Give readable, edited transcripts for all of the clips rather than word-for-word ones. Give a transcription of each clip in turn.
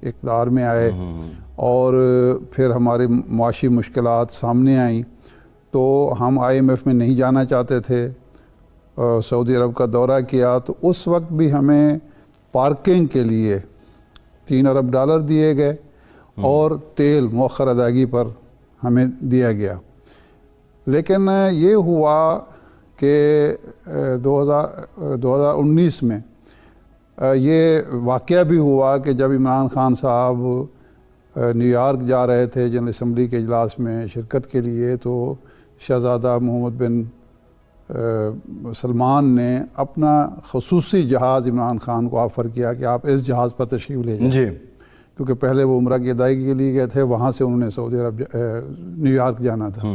اقتدار میں آئے اور پھر ہماری معاشی مشکلات سامنے آئیں تو ہم IMF میں نہیں جانا چاہتے تھے، سعودی عرب کا دورہ کیا تو اس وقت بھی ہمیں پارکنگ کے لیے $3 ارب دیے گئے اور تیل مؤخر ادائیگی پر ہمیں دیا گیا۔ لیکن یہ ہوا کہ 2019 میں یہ واقعہ بھی ہوا کہ جب عمران خان صاحب نیو یارک جا رہے تھے جنرل اسمبلی کے اجلاس میں شرکت کے لیے، تو شہزادہ محمد بن سلمان نے اپنا خصوصی جہاز عمران خان کو آفر کیا کہ آپ اس جہاز پر تشریف لے جائیں، کیونکہ پہلے وہ عمرہ کی ادائیگی کے لیے گئے تھے، وہاں سے انہوں نے سعودی عرب نیو یارک جانا تھا۔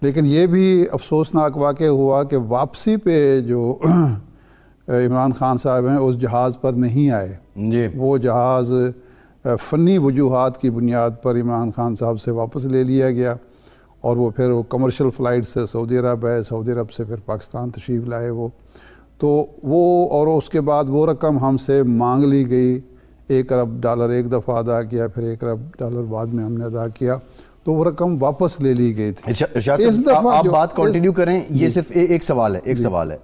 لیکن یہ بھی افسوسناک واقعہ ہوا کہ واپسی پہ جو عمران خان صاحب ہیں اس جہاز پر نہیں آئے۔ وہ جہاز فنی وجوہات کی بنیاد پر عمران خان صاحب سے واپس لے لیا گیا اور وہ پھر کمرشل فلائٹ سے سعودی عرب ہے، سعودی عرب سے پھر پاکستان تشریف لائے وہ اور اس کے بعد وہ رقم ہم سے مانگ لی گئی، $1 ارب ایک دفعہ ادا کیا، پھر $1 ارب بعد میں ہم نے ادا کیا، تو وہ رقم واپس لے لی گئی تھی۔ اس دفعہ آپ بات کنٹینیو کریں، یہ صرف ایک سوال ہے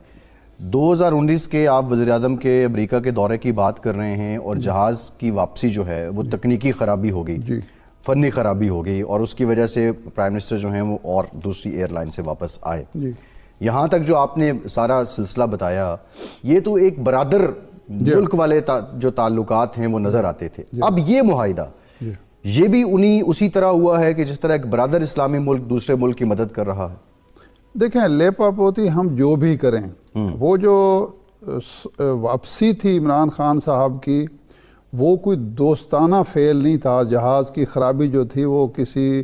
2019 کے آپ وزیر اعظم کے امریکہ کے دورے کی بات کر رہے ہیں اور جہاز کی واپسی جو ہے وہ تکنیکی خرابی ہو گئی، فنی خرابی ہو گئی اور اس کی وجہ سے پرائم منسٹر جو ہیں وہ اور دوسری ایئر لائن سے واپس آئے۔ یہاں تک جو آپ نے سارا سلسلہ بتایا یہ تو ایک برادر ملک والے جو تعلقات ہیں وہ نظر آتے تھے۔ اب یہ معاہدہ یہ بھی اسی طرح ہوا ہے کہ جس طرح ایک برادر اسلامی ملک دوسرے ملک کی مدد کر رہا ہے؟ دیکھیں لیپا پوتی ہم جو بھی کریں، وہ جو واپسی تھی عمران خان صاحب کی وہ کوئی دوستانہ فعل نہیں تھا۔ جہاز کی خرابی جو تھی وہ کسی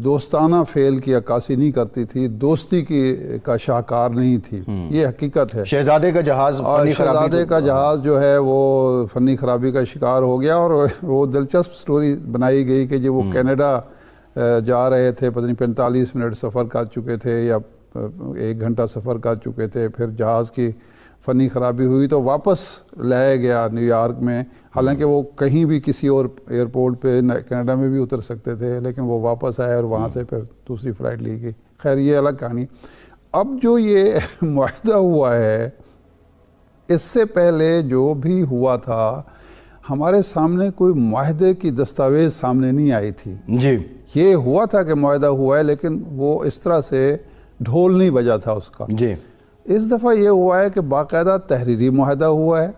دوستانہ فعل کی عکاسی نہیں کرتی تھی، دوستی کا شاہکار نہیں تھی، یہ حقیقت ہے۔ شہزادے کا جہاز جو ہے وہ فنی خرابی کا شکار ہو گیا اور وہ دلچسپ سٹوری بنائی گئی کہ جب وہ کینیڈا جا رہے تھے، پتہ نہیں 45 منٹ سفر کر چکے تھے یا 1 گھنٹہ سفر کر چکے تھے، پھر جہاز کی فنی خرابی ہوئی تو واپس لایا گیا نیو یارک میں، حالانکہ وہ کہیں بھی کسی اور ایئرپورٹ پہ کینیڈا میں بھی اتر سکتے تھے، لیکن وہ واپس آئے اور وہاں سے پھر دوسری فلائٹ لی گئی۔ خیر یہ الگ کہانی۔ اب جو یہ معاہدہ ہوا ہے اس سے پہلے جو بھی ہوا تھا ہمارے سامنے کوئی معاہدے کی دستاویز سامنے نہیں آئی تھی۔ یہ ہوا تھا کہ معاہدہ ہوا ہے لیکن وہ اس طرح سے ڈھول نہیں بجا تھا اس کا۔ اس دفعہ یہ ہوا ہے کہ باقاعدہ تحریری معاہدہ ہوا ہے،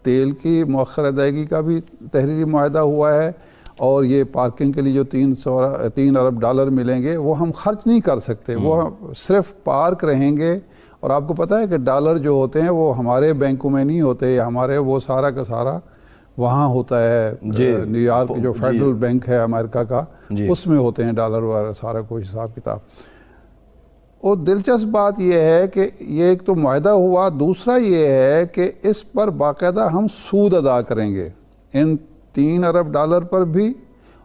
تیل کی مؤخر ادائیگی کا بھی تحریری معاہدہ ہوا ہے، اور یہ پارکنگ کے لیے جو $3 ارب ملیں گے وہ ہم خرچ نہیں کر سکتے، وہ صرف پارک رہیں گے۔ اور آپ کو پتہ ہے کہ ڈالر جو ہوتے ہیں وہ ہمارے بینکوں میں نہیں ہوتے، ہمارے وہ سارا کا سارا وہاں ہوتا ہے، نیو یارک جو فیڈرل بینک ہے امریکہ کا، اس میں ہوتے ہیں ڈالر وغیرہ سارا کوئی حساب کتاب۔ اور دلچسپ بات یہ ہے کہ یہ ایک تو معاہدہ ہوا، دوسرا یہ ہے کہ اس پر باقاعدہ ہم سود ادا کریں گے، ان $3 ارب پر بھی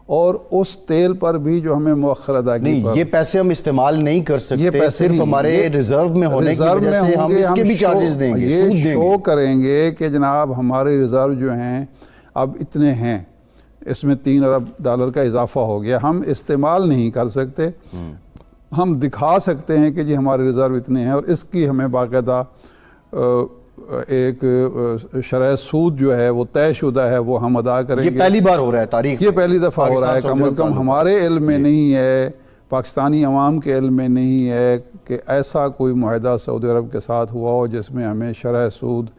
اور اس تیل پر بھی جو ہمیں مؤخر ادائیگی پر۔ یہ پیسے ہم استعمال نہیں کر سکتے، صرف ہمارے ریزرو میں ہونے کی وجہ سے ہم اس کے بھی چارجز دیں گے، سود دیں گے۔ یہ شو کریں گے کہ جناب ہمارے ریزرو جو ہیں اب اتنے ہیں، اس میں $3 ارب کا اضافہ ہو گیا، ہم استعمال نہیں کر سکتے، ہم دکھا سکتے ہیں کہ جی ہمارے ریزرو اتنے ہیں، اور اس کی ہمیں باقاعدہ ایک شرح سود جو ہے وہ طے شدہ ہے، وہ ہم ادا کریں گے۔ یہ پہلی بار ہو رہا ہے تاریخ، یہ پہلی دفعہ ہو رہا ہے، کم از کم ہمارے علم میں نہیں ہے، پاکستانی عوام کے علم میں نہیں ہے کہ ایسا کوئی معاہدہ سعودی عرب کے ساتھ ہوا ہو جس میں ہمیں شرح سود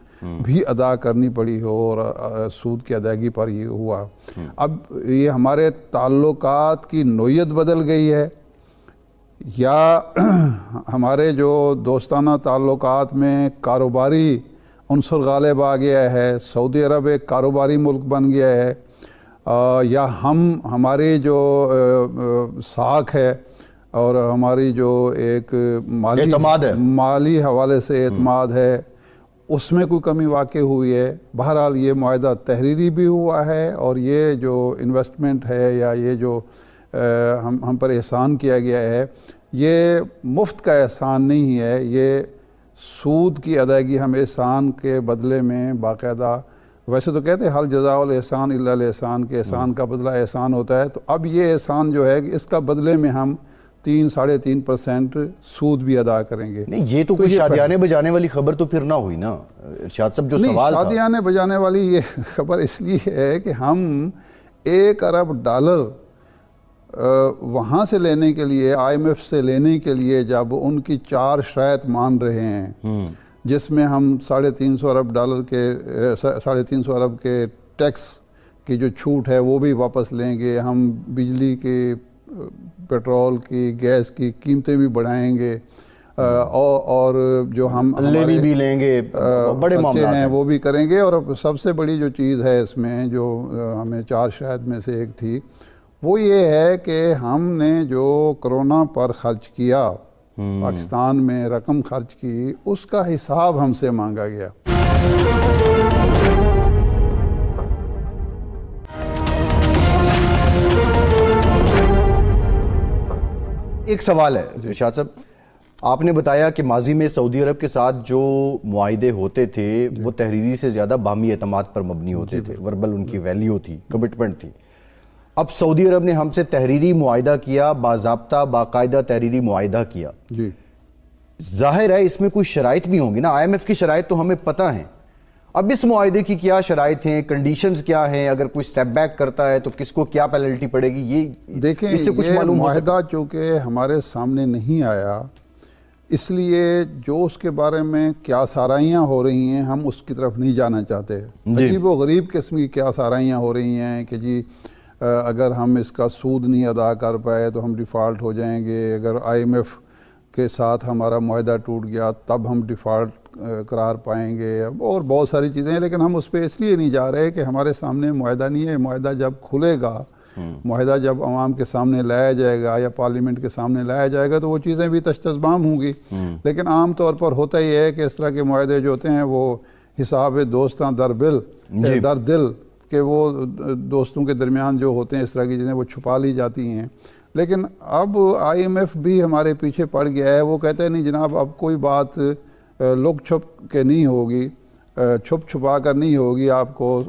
بھی ادا کرنی پڑی ہو اور سود کی ادائیگی پر یہ ہوا۔ اب یہ ہمارے تعلقات کی نوعیت بدل گئی ہے، یا ہمارے جو دوستانہ تعلقات میں کاروباری عنصر غالب آ گیا ہے، سعودی عرب ایک کاروباری ملک بن گیا ہے، یا ہماری جو ساکھ ہے اور ہماری جو ایک مالی حوالے سے اعتماد ہے اس میں کوئی کمی واقع ہوئی ہے۔ بہرحال یہ معاہدہ تحریری بھی ہوا ہے، اور یہ جو انویسٹمنٹ ہے یا یہ جو ہم پر احسان کیا گیا ہے یہ مفت کا احسان نہیں ہے، یہ سود کی ادائیگی ہم احسان کے بدلے میں باقاعدہ ویسے تو کہتے ہیں حل جزاء الاحسان الا الاحسان، کہ احسان کا بدلہ احسان ہوتا ہے، تو اب یہ احسان جو ہے کہ اس کا بدلے میں ہم 3-3.5% سود بھی ادا کریں گے۔ نہیں یہ تو کوئی شادیانے بجانے والی خبر تو پھر نہ ہوئی نا ارشاد صاحب، جو سوال تھا۔ شادیانے بجانے والی یہ خبر اس لیے ہے کہ ہم $1 ارب وہاں سے لینے کے لیے، IMF سے لینے کے لیے، جب ان کی 4 شرائط مان رہے ہیں جس میں ہم $350 ارب کے ٹیکس کی جو چھوٹ ہے وہ بھی واپس لیں گے، ہم بجلی کی، پیٹرول کی، گیس کی قیمتیں بھی بڑھائیں گے، اور جو ہم لیوی بھی لیں گے، بڑے معاملات ہیں وہ بھی کریں گے۔ اور سب سے بڑی جو چیز ہے اس میں، جو ہمیں 4 شرائط میں سے ایک تھی، وہ یہ ہے کہ ہم نے جو کرونا پر خرچ کیا، پاکستان میں رقم خرچ کی، اس کا حساب ہم سے مانگا گیا۔ ایک سوال ہے ارشاد صاحب، آپ نے بتایا کہ ماضی میں سعودی عرب کے ساتھ جو معاہدے ہوتے تھے وہ تحریری سے زیادہ باہمی اعتماد پر مبنی ہوتے تھے، وربل ان کی ویلیو تھی، کمٹمنٹ تھی۔ اب سعودی عرب نے ہم سے تحریری معاہدہ کیا، باضابطہ باقاعدہ تحریری معاہدہ کیا، جی ظاہر ہے اس میں کوئی شرائط بھی ہوں گی نا، IMF کی شرائط تو ہمیں پتہ ہیں، اب اس معاہدے کی کیا شرائط ہیں، کنڈیشنز کیا ہیں، اگر کوئی سٹیپ بیک کرتا ہے تو کس کو کیا پینلٹی پڑے گی، یہ دیکھیں اس سے کچھ یہ معلوم ہو سکتا معاہدہ چونکہ ہمارے سامنے نہیں آیا، اس لیے جو اس کے بارے میں کیا سارائیاں ہو رہی ہیں ہم اس کی طرف نہیں جانا چاہتے۔ عجیب و غریب قسم کی کیا سارائیاں ہو رہی ہیں کہ جی اگر ہم اس کا سود نہیں ادا کر پائے تو ہم ڈیفالٹ ہو جائیں گے، اگر IMF کے ساتھ ہمارا معاہدہ ٹوٹ گیا تب ہم ڈیفالٹ قرار پائیں گے، اور بہت ساری چیزیں ہیں، لیکن ہم اس پہ اس لیے نہیں جا رہے کہ ہمارے سامنے معاہدہ نہیں ہے۔ معاہدہ جب کھلے گا، معاہدہ جب عوام کے سامنے لایا جائے گا یا پارلیمنٹ کے سامنے لایا جائے گا تو وہ چیزیں بھی تشتزبام ہوں گی، لیکن عام طور پر ہوتا ہی ہے کہ اس طرح کے معاہدے جو ہوتے ہیں وہ حساب دوستاں در دل، کہ وہ دوستوں کے درمیان جو ہوتے ہیں اس طرح کی چیزیں وہ چھپا لی جاتی ہیں۔ لیکن اب IMF بھی ہمارے پیچھے پڑ گیا ہے، وہ کہتے ہیں نہیں جناب اب کوئی بات لک چھپ کے نہیں ہوگی، چھپ چھپا کر نہیں ہوگی، آپ کو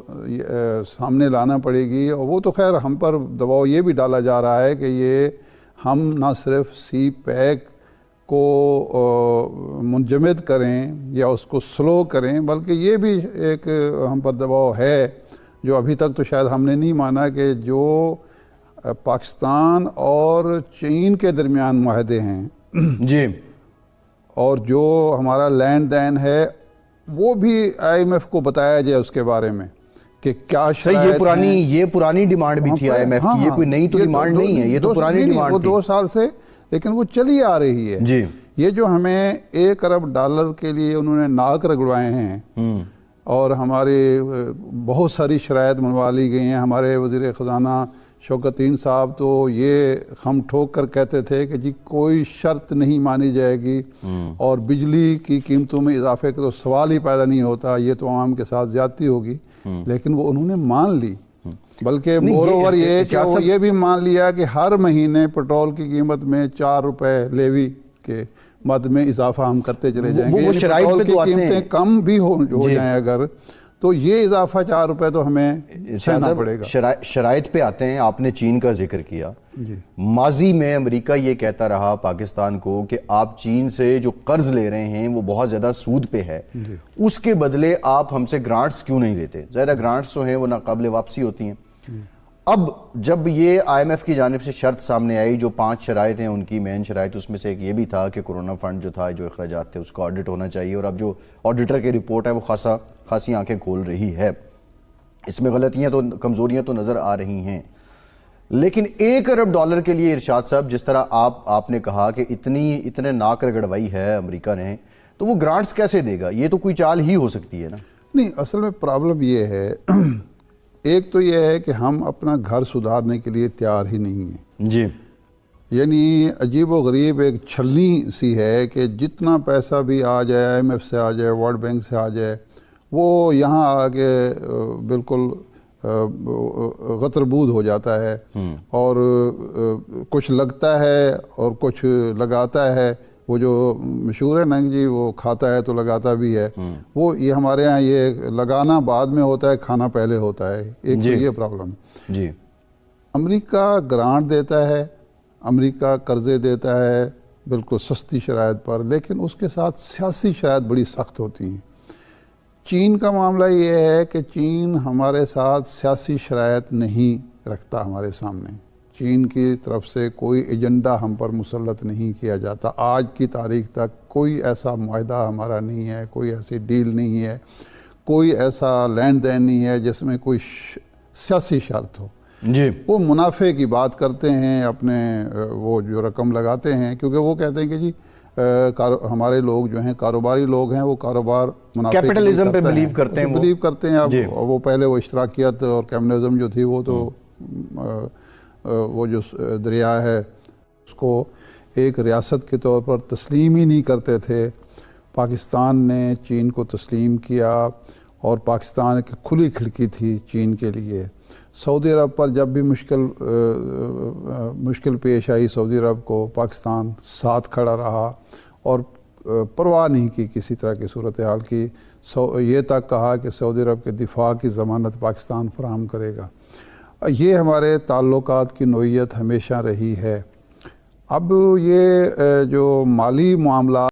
سامنے لانا پڑے گی۔ اور وہ تو خیر ہم پر دباؤ یہ بھی ڈالا جا رہا ہے کہ یہ ہم نہ صرف سی پیک کو منجمد کریں یا اس کو سلو کریں، بلکہ یہ بھی ایک ہم پر دباؤ ہے جو ابھی تک تو شاید ہم نے نہیں مانا، کہ جو پاکستان اور چین کے درمیان معاہدے ہیں جی، اور جو ہمارا لینڈ دین ہے وہ بھی IMF کو بتایا جائے اس کے بارے میں کہ کیا شرائط ہیں۔ یہ پرانی ڈیمانڈ بھی تھی IMF کی، یہ کوئی نئی تو ڈیمانڈ نہیں ہے، یہ تو پرانی ڈیمانڈ وہ تھی، 2 سال سے، لیکن وہ چلی آ رہی ہے۔ جی یہ جو ہمیں $1 ارب کے لیے انہوں نے ناک رگڑوائے ہیں اور ہمارے بہت ساری شرائط منوا لی گئی ہیں۔ ہمارے وزیر خزانہ شوکتین صاحب تو یہ خم ٹھوک کر کہتے تھے کہ جی کوئی شرط نہیں مانی جائے گی، اور بجلی کی قیمتوں میں اضافے کا تو سوال ہی پیدا نہیں ہوتا، یہ تو عوام کے ساتھ زیادتی ہوگی، لیکن وہ انہوں نے مان لی۔ بلکہ مور اوور یہ کہ وہ یہ بھی مان لیا کہ ہر مہینے پیٹرول کی قیمت میں $4 لیوی کے مد میں اضافہ ہم کرتے چلے جائیں گے، یعنی پیٹرول کی قیمتیں کم بھی ہو جائیں اگر، تو یہ اضافہ $4 تو ہمیں سہنا پڑے گا۔ شرائط پہ آتے ہیں، آپ نے چین کا ذکر کیا، ماضی میں امریکہ یہ کہتا رہا پاکستان کو کہ آپ چین سے جو قرض لے رہے ہیں وہ بہت زیادہ سود پہ ہے، اس کے بدلے آپ ہم سے گرانٹس کیوں نہیں لیتے؟ زیادہ گرانٹس جو ہیں وہ ناقابل واپسی ہوتی ہیں۔ اب جب یہ IMF کی جانب سے شرط سامنے آئی، جو 5 شرائط ہیں ان کی مین شرائط، اس میں سے ایک یہ بھی تھا کہ کورونا فنڈ جو تھا، جو اخراجات تھے، اس کا آڈٹ ہونا چاہیے، اور اب جو آڈیٹر کی رپورٹ ہے وہ خاصی آنکھیں کھول رہی ہے، اس میں غلطیاں تو، کمزوریاں تو نظر آ رہی ہیں۔ لیکن $1 ارب کے لیے ارشاد صاحب جس طرح آپ نے کہا کہ اتنے ناک رگڑوائی ہے امریکہ نے، تو وہ گرانٹس کیسے دے گا؟ یہ تو کوئی چال ہی ہو سکتی ہے نا؟ نہیں، اصل میں پرابلم یہ ہے، ایک تو یہ ہے کہ ہم اپنا گھر سدھارنے کے لیے تیار ہی نہیں ہیں جی، یعنی عجیب و غریب ایک چھلنی سی ہے کہ جتنا پیسہ بھی آ جائے، IMF سے آ جائے، ورلڈ بینک سے آ جائے، وہ یہاں آ کے بالکل غتربود ہو جاتا ہے، اور کچھ لگتا ہے اور کچھ لگاتا ہے، وہ جو مشہور ہے نا جی وہ کھاتا ہے تو لگاتا بھی ہے، وہ یہ ہمارے ہاں یہ لگانا بعد میں ہوتا ہے، کھانا پہلے ہوتا ہے، ایک تو یہ پرابلم ہے۔ جی امریکہ گرانٹ دیتا ہے، امریکہ قرضے دیتا ہے بالکل سستی شرائط پر، لیکن اس کے ساتھ سیاسی شرائط بڑی سخت ہوتی ہیں۔ چین کا معاملہ یہ ہے کہ چین ہمارے ساتھ سیاسی شرائط نہیں رکھتا ہمارے سامنے، چین کی طرف سے کوئی ایجنڈا ہم پر مسلط نہیں کیا جاتا، آج کی تاریخ تک کوئی ایسا معاہدہ ہمارا نہیں ہے، کوئی ایسی ڈیل نہیں ہے، کوئی ایسا لین دین نہیں ہے جس میں کوئی سیاسی شرط ہو۔ جی وہ منافع کی بات کرتے ہیں، اپنے وہ جو رقم لگاتے ہیں، کیونکہ وہ کہتے ہیں کہ جی ہمارے لوگ جو ہیں کاروباری لوگ ہیں، وہ کاروبار منافع کیپٹلزم پہ بلیو کرتے ہیں، بلیو کرتے ہیں۔ اب وہ پہلے وہ اشتراکیت اور کمیونزم جو تھی وہ تو وہ جو دریا ہے اس کو ایک ریاست کے طور پر تسلیم ہی نہیں کرتے تھے۔ پاکستان نے چین کو تسلیم کیا اور پاکستان کی کھلی کھڑکی تھی چین کے لیے۔ سعودی عرب پر جب بھی مشکل پیش آئی سعودی عرب کو، پاکستان ساتھ کھڑا رہا اور پرواہ نہیں کی کسی طرح کی صورتحال کی، یہ تک کہا کہ سعودی عرب کے دفاع کی ضمانت پاکستان فراہم کرے گا۔ یہ ہمارے تعلقات کی نوعیت ہمیشہ رہی ہے۔ اب یہ جو مالی معاملات